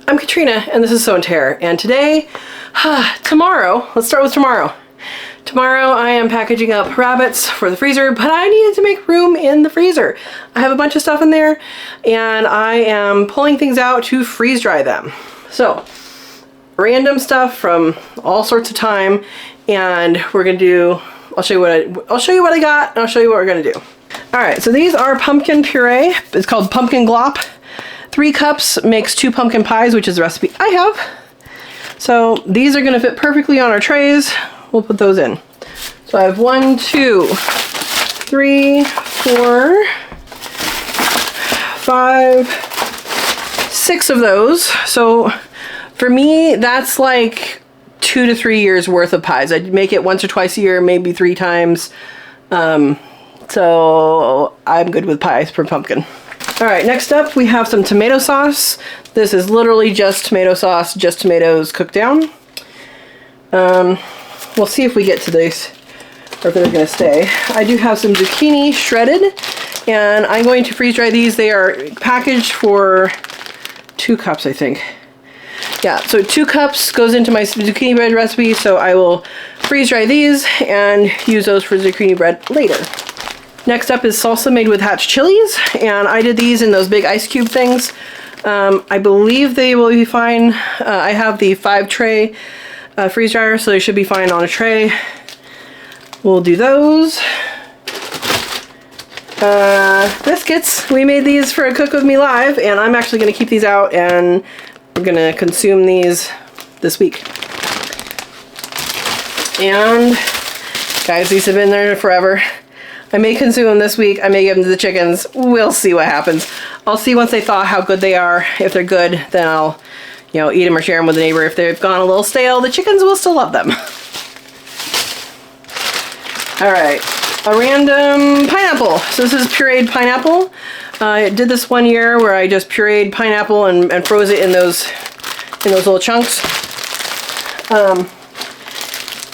I'm Katrina and this is Sow and Tare, and today, tomorrow, let's start with tomorrow. Tomorrow I am packaging up rabbits for the freezer, but I needed to make room in the freezer. I have a bunch of stuff in there and I am pulling things out to freeze dry them. So, random stuff from all sorts of time, and we're gonna do, I'll show you what I got, and I'll show you what we're gonna do. All right, so these are pumpkin puree. It's called pumpkin glop. 3 cups makes 2 pumpkin pies, which is the recipe I have. So these are gonna fit perfectly on our trays. We'll put those in. So I have 1, 2, 3, 4, 5, 6 of those. So for me, that's like 2 to 3 years worth of pies. I'd make it once or twice a year, maybe 3 times. So I'm good with pies per pumpkin. All right, next up we have some tomato sauce. This is literally just tomato sauce, just tomatoes cooked down. We'll see if we get to these or if they're gonna stay. I do have some zucchini shredded, and I'm going to freeze dry these. They are packaged for 2 cups, I think. Yeah, so 2 cups goes into my zucchini bread recipe, so I will freeze dry these and use those for zucchini bread later. Next up is salsa made with hatch chilies, and I did these in those big ice cube things. I believe they will be fine. I have the 5 tray freeze dryer, so they should be fine on a tray. We'll do those. Biscuits, we made these for a Cook With Me Live, and I'm actually going to keep these out and we're going to consume these this week. And guys, these have been there forever. I may consume them this week. I may give them to the chickens. We'll see what happens. I'll see once they thaw how good they are. If they're good, then I'll, you know, eat them or share them with a neighbor. If they've gone a little stale, the chickens will still love them. All right, a random pineapple. So this is pureed pineapple. I did this one year where I just pureed pineapple and froze it in those little chunks.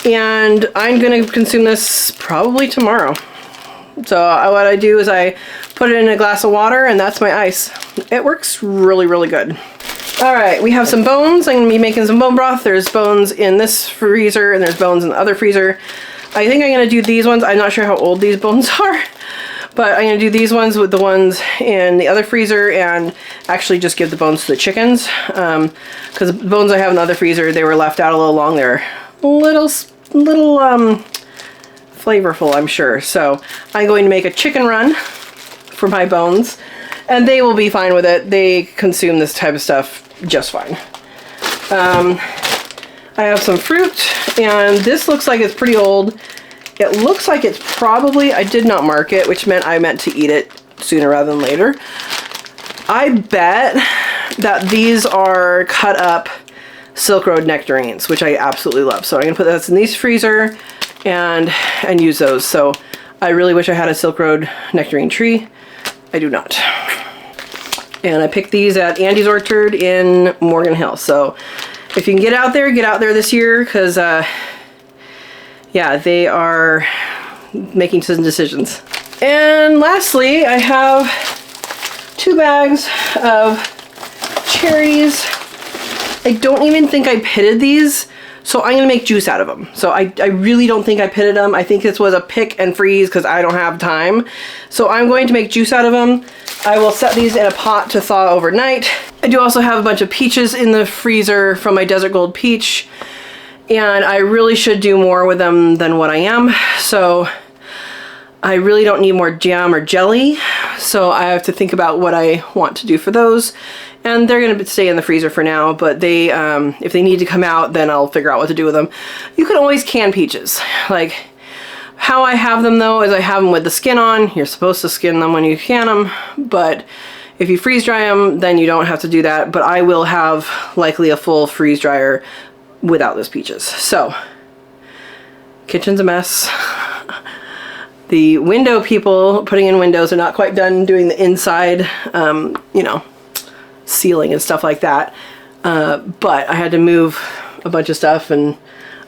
And I'm gonna consume this probably tomorrow. So what I do is I put it in a glass of water, and that's my ice. It works really, really good. All right, we have some bones. I'm gonna be making some bone broth. There's bones in this freezer and there's bones in the other freezer. I think I'm gonna do these ones. I'm not sure how old these bones are, but I'm gonna do these ones with the ones in the other freezer and actually just give the bones to the chickens. Because the bones I have in the other freezer, they were left out a little long. They're little flavorful, I'm sure. So I'm going to make a chicken run for my bones, and they will be fine with it. They consume this type of stuff just fine. I have some fruit, and this looks like it's pretty old. It looks like it's probably, I did not mark it, which meant I meant to eat it sooner rather than later. I bet that these are cut up Silk Road nectarines, which I absolutely love. So I'm gonna put this in this freezer and use those. So I really wish I had a Silk Road nectarine tree. I do not. And I picked these at Andy's Orchard in Morgan Hill. So if you can get out there this year, because yeah, they are making some decisions. And lastly, I have 2 bags of cherries. I don't even think I pitted these, so I'm gonna make juice out of them. So I really don't think I pitted them. I think this was a pick and freeze because I don't have time. So I'm going to make juice out of them. I will set these in a pot to thaw overnight. I do also have a bunch of peaches in the freezer from my Desert Gold peach, and I really should do more with them than what I am. So I really don't need more jam or jelly. So I have to think about what I want to do for those. And they're gonna stay in the freezer for now, but they, if they need to come out, then I'll figure out what to do with them. You can always can peaches. Like, how I have them though is I have them with the skin on. You're supposed to skin them when you can them, but if you freeze dry them, then you don't have to do that. But I will have likely a full freeze dryer without those peaches. So, kitchen's a mess. The window people putting in windows are not quite done doing the inside, you know, ceiling and stuff like that. But I had to move a bunch of stuff, and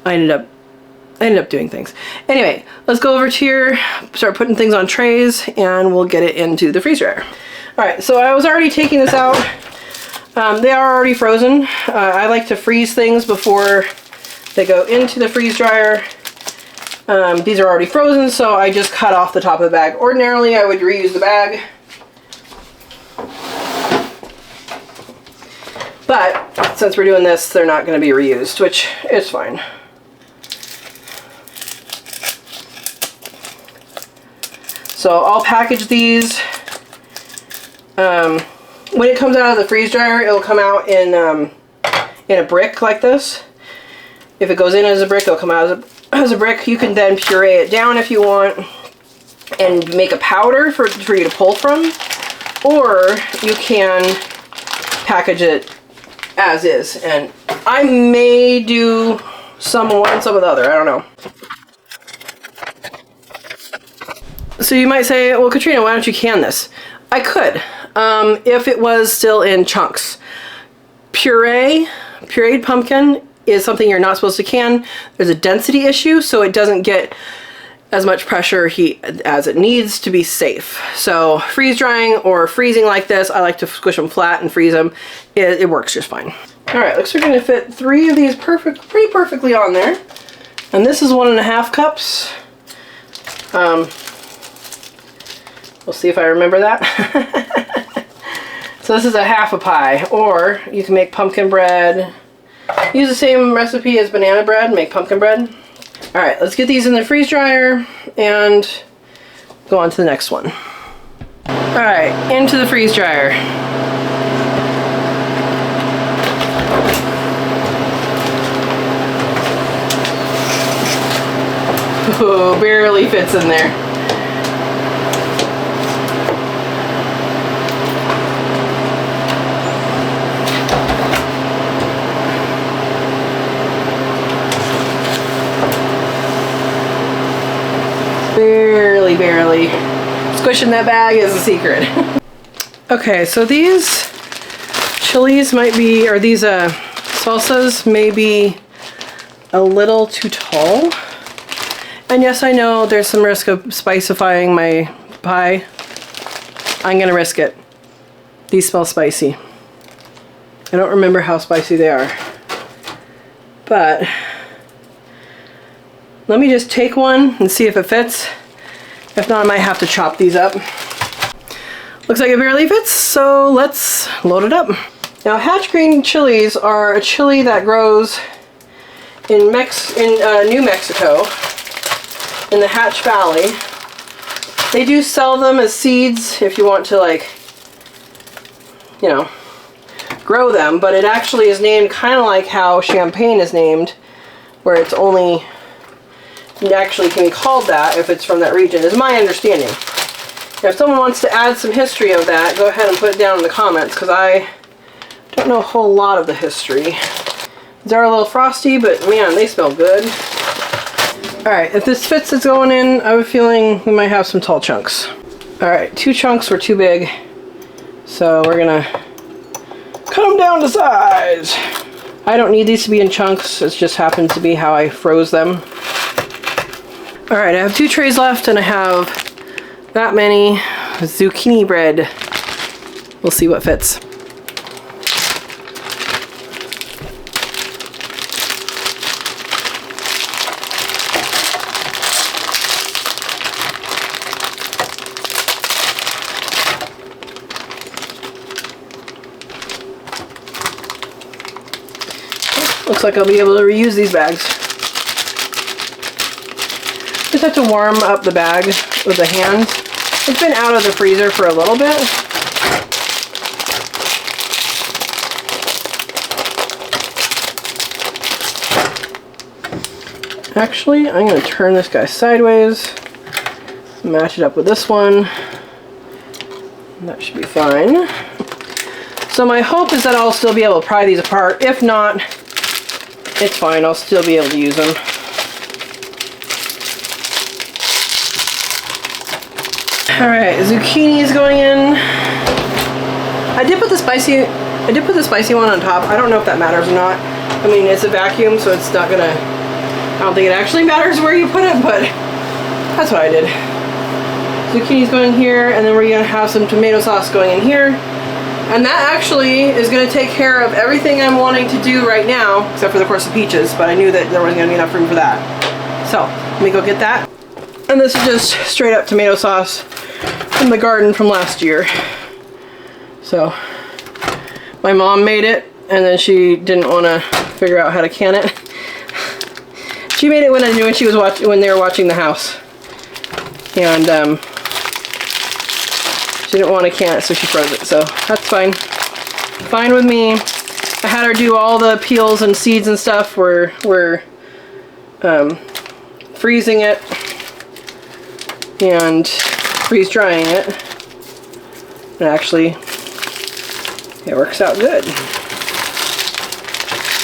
I ended up doing things. Anyway, let's go over to here, start putting things on trays, and we'll get it into the freezer. All right, so I was already taking this out. They are already frozen. I like to freeze things before they go into the freeze dryer. These are already frozen, so I just cut off the top of the bag. Ordinarily, I would reuse the bag. But since we're doing this, they're not going to be reused, which is fine. So I'll package these. When it comes out of the freeze dryer, it'll come out in a brick like this. If it goes in as a brick, it'll come out as a brick. You can then puree it down if you want and make a powder for you to pull from, or you can package it as is. And I may do some of one, some of the other. I don't know. So you might say, well, Katrina, why don't you can this? I could, if it was still in chunks. Pureed pumpkin is something you're not supposed to can. There's a density issue, so it doesn't get as much pressure heat as it needs to be safe. So freeze drying or freezing like this, I like to squish them flat and freeze them. It works just fine. All right, looks like we're gonna fit 3 of these pretty perfectly on there. And this is 1.5 cups. We'll see if I remember that. So this is a half a pie, or you can make pumpkin bread. Use the same recipe as banana bread, make pumpkin bread. All right, let's get these in the freeze dryer and go on to the next one. All right, into the freeze dryer. Oh, barely fits in there. Barely. Squishing that bag is a secret. Okay, so these chilies might be, or these salsas may be a little too tall. And yes, I know there's some risk of spicifying my pie. I'm gonna risk it. These smell spicy. I don't remember how spicy they are. But let me just take one and see if it fits. If not, I might have to chop these up. Looks like it barely fits, so let's load it up. Now, hatch green chilies are a chili that grows in New Mexico, in the Hatch Valley. They do sell them as seeds if you want to, like, you know, grow them, but it actually is named kind of like how champagne is named, where it's only actually can be called that if it's from that region, is my understanding. Now, if someone wants to add some history of that, go ahead and put it down in the comments, because I don't know a whole lot of the history. These are a little frosty, but man, they smell good. Alright, if this fits, it's going in. I have a feeling we might have some tall chunks. Alright, 2 chunks were too big, so we're gonna cut them down to size. I don't need these to be in chunks, it just happens to be how I froze them. Alright, I have 2 trays left and I have that many zucchini bread. We'll see what fits. Looks like I'll be able to reuse these bags. Just have to warm up the bag with the hands. It's been out of the freezer for a little bit. Actually, I'm going to turn this guy sideways, match it up with this one. That should be fine. So my hope is that I'll still be able to pry these apart. If not, it's fine. I'll still be able to use them. Alright, zucchini is going in. I did put the spicy one on top. I don't know if that matters or not. I mean, it's a vacuum, so it's not gonna, I don't think it actually matters where you put it, but that's what I did. Zucchini's going in here, and then we're gonna have some tomato sauce going in here. And that actually is going to take care of everything I'm wanting to do right now, except for, of course, the peaches, but I knew that there wasn't going to be enough room for that. So, let me go get that. And this is just straight up tomato sauce from the garden from last year. So, my mom made it, and then she didn't want to figure out how to can it. She made it when she was when they were watching the house. And, she didn't want to can it, so she froze it, so that's fine. Fine with me. I had her do all the peels and seeds and stuff. We're freezing it and freeze drying it. And actually, it works out good.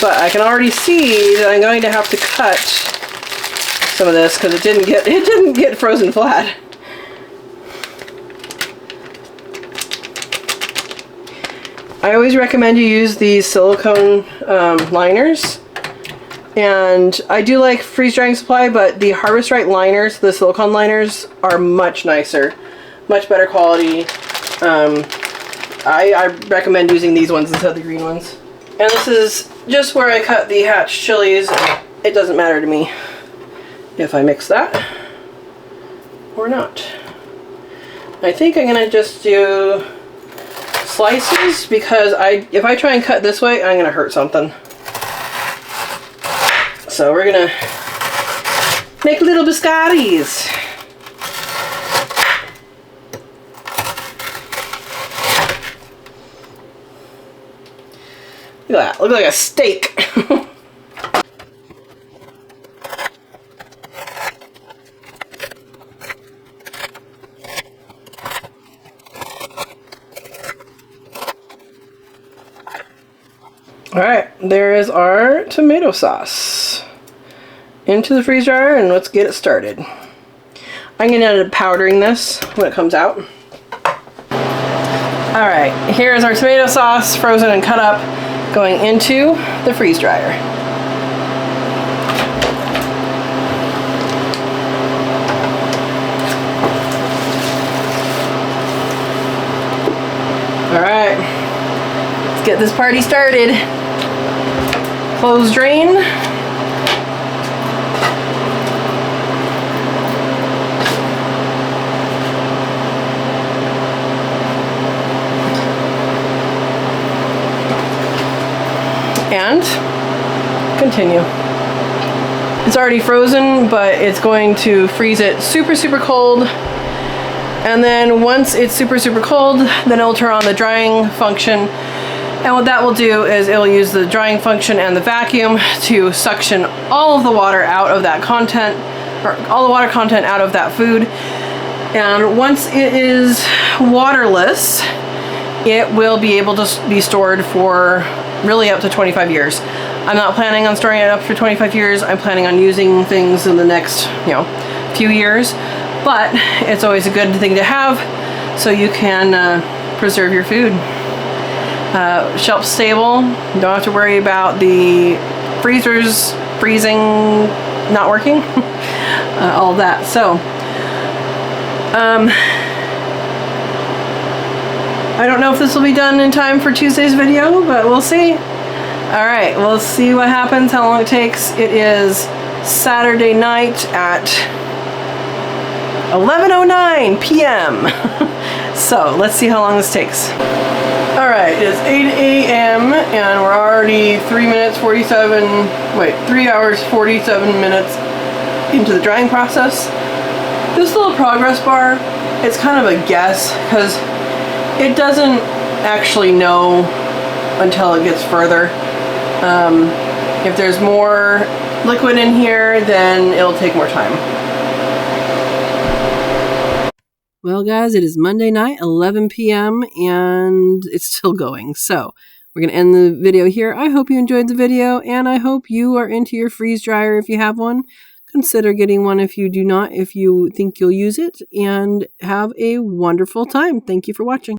But I can already see that I'm going to have to cut some of this because it didn't get frozen flat. I always recommend you use these silicone liners, and I do like freeze drying supply, but the Harvest Right liners, the silicone liners, are much nicer, much better quality. I recommend using these ones instead of the green ones. And this is just where I cut the hatch chilies. It doesn't matter to me if I mix that or not. I think I'm gonna just do slices because if I try and cut this way, I'm gonna hurt something. So we're gonna make little biscottis. Look at that, look like a steak. Alright, there is our tomato sauce. Into the freeze dryer, and let's get it started. I'm going to end up powdering this when it comes out. Alright, here is our tomato sauce, frozen and cut up, going into the freeze dryer. Alright, let's get this party started. Close drain. And continue. It's already frozen, but it's going to freeze it super, super cold. And then once it's super, super cold, then it'll turn on the drying function. And what that will do is it'll use the drying function and the vacuum to suction all of the water out of that content, or all the water content out of that food. And once it is waterless, it will be able to be stored for really up to 25 years. I'm not planning on storing it up for 25 years. I'm planning on using things in the next, few years. But it's always a good thing to have so you can preserve your food. Shelf stable. You don't have to worry about the freezers freezing, not working. All that. So, I don't know if this will be done in time for Tuesday's video, but we'll see. Alright, we'll see what happens, how long it takes. It is Saturday night at 11:09 p.m. So, let's see how long this takes. Alright, it's 8 a.m. and we're already 3 hours 47 minutes into the drying process. This little progress bar, it's kind of a guess because it doesn't actually know until it gets further. If there's more liquid in here, then it'll take more time. Well, guys, it is Monday night, 11 p.m., and it's still going. So we're going to end the video here. I hope you enjoyed the video, and I hope you are into your freeze dryer if you have one. Consider getting one if you do not, if you think you'll use it, and have a wonderful time. Thank you for watching.